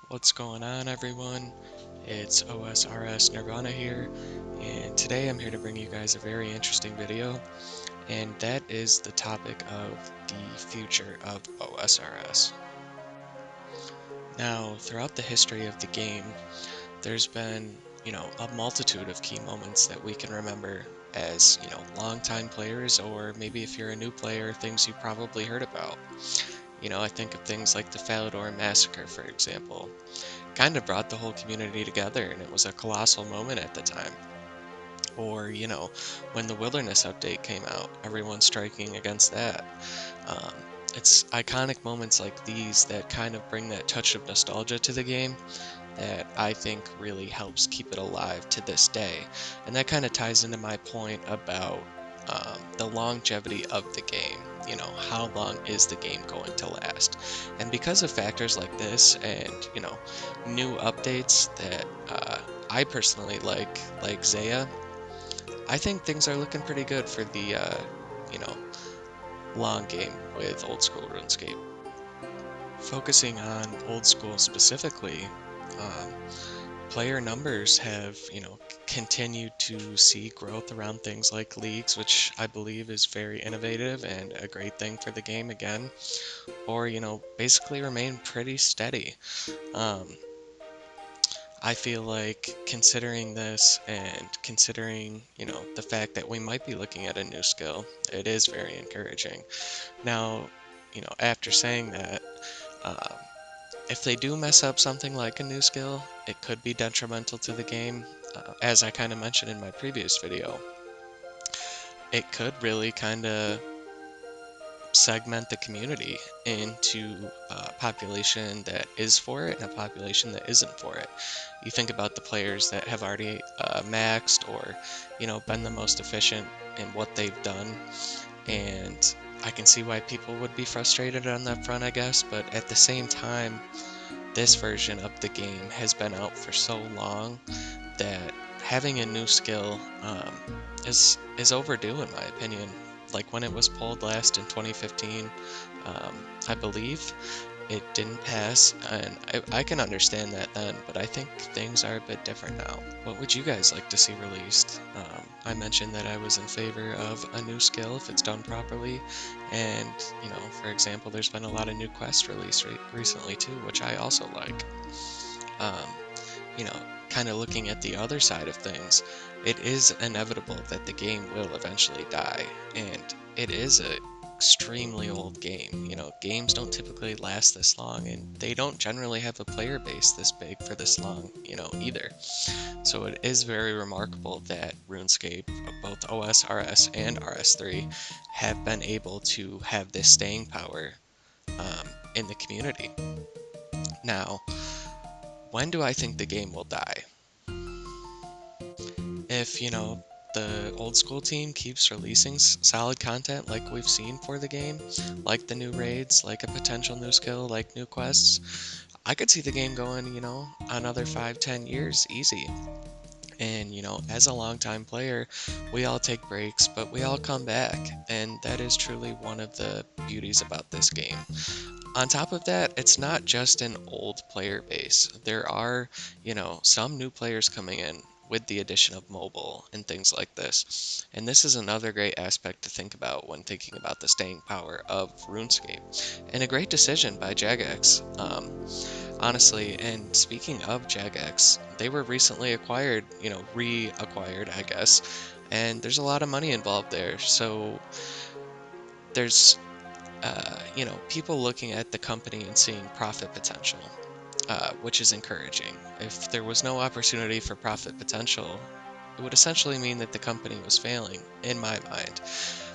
What's going on, everyone? It's OSRS Nirvana here, and today I'm here to bring you guys a very interesting video, and that is the topic of the future of OSRS. Now, throughout the history of the game, there's been, a multitude of key moments that we can remember as, longtime players, or maybe if you're a new player, things you probably heard about. I think of things like the Falador Massacre, for example. Kind of brought the whole community together, and it was a colossal moment at the time. Or, when the Wilderness update came out, everyone striking against that. Um, it's iconic moments like these that kind of bring that touch of nostalgia to the game that I think really helps keep it alive to this day. And that kind of ties into my point about the longevity of the game. How long is the game going to last? And because of factors like this and, new updates that I personally like Zaya, I think things are looking pretty good for the, you know, long game with old school RuneScape. Focusing on old school specifically, um, player numbers have, continued to see growth around things like leagues, which I believe is very innovative and a great thing for the game again, or, basically remain pretty steady. Um, I feel like considering this and considering, the fact that we might be looking at a new skill, it is very encouraging. Now, after saying that, um, if they do mess up something like a new skill, it could be detrimental to the game. As I kind of mentioned in my previous video, it could really kind of segment the community into a population that is for it and a population that isn't for it. You think about the players that have already maxed or, been the most efficient in what they've done, and I can see why people would be frustrated on that front, I guess, but at the same time, this version of the game has been out for so long that having a new skill is overdue in my opinion. Like when it was pulled last in 2015, I believe it didn't pass, and I can understand that then, but I think things are a bit different now. What would you guys like to see released? I mentioned that I was in favor of a new skill if it's done properly, and, for example, there's been a lot of new quests released recently too, which I also like. Um, you know, kind of looking at the other side of things, it is inevitable that the game will eventually die, and it is a extremely old game. Games don't typically last this long, and they don't generally have a player base this big for this long, either. So it is very remarkable that RuneScape, both OS, RS, and RS3, have been able to have this staying power in the community. Now, when do I think the game will die? If, the old school team keeps releasing solid content like we've seen for the game, like the new raids, like a potential new skill, like new quests, I could see the game going, another 5-10 years easy. And, as a longtime player, we all take breaks, but we all come back. And that is truly one of the beauties about this game. On top of that, it's not just an old player base. There are, some new players coming in with the addition of mobile and things like this. And this is another great aspect to think about when thinking about the staying power of RuneScape. And a great decision by Jagex, honestly. And speaking of Jagex, they were recently acquired, reacquired, I guess. And there's a lot of money involved there. So there's people looking at the company and seeing profit potential, which is encouraging. If there was no opportunity for profit potential, it would essentially mean that the company was failing, in my mind.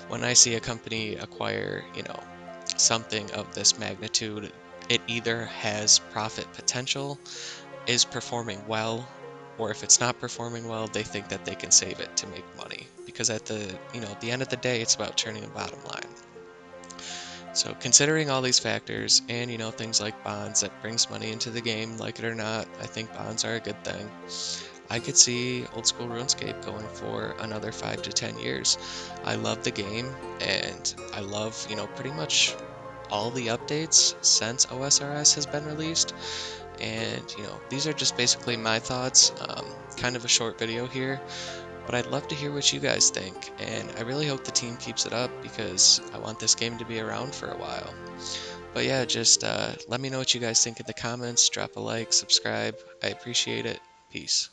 When I see a company acquire, something of this magnitude, it either has profit potential, is performing well, or if it's not performing well, they think that they can save it to make money. Because at the end of the day, it's about turning a bottom line. So considering all these factors and, things like bonds that brings money into the game, like it or not, I think bonds are a good thing. I could see old school RuneScape going for another 5 to 10 years. I love the game, and I love, pretty much all the updates since OSRS has been released. And, these are just basically my thoughts. Kind of a short video here, but I'd love to hear what you guys think. And I really hope the team keeps it up because I want this game to be around for a while. But yeah, just let me know what you guys think in the comments. Drop a like, subscribe. I appreciate it. Peace.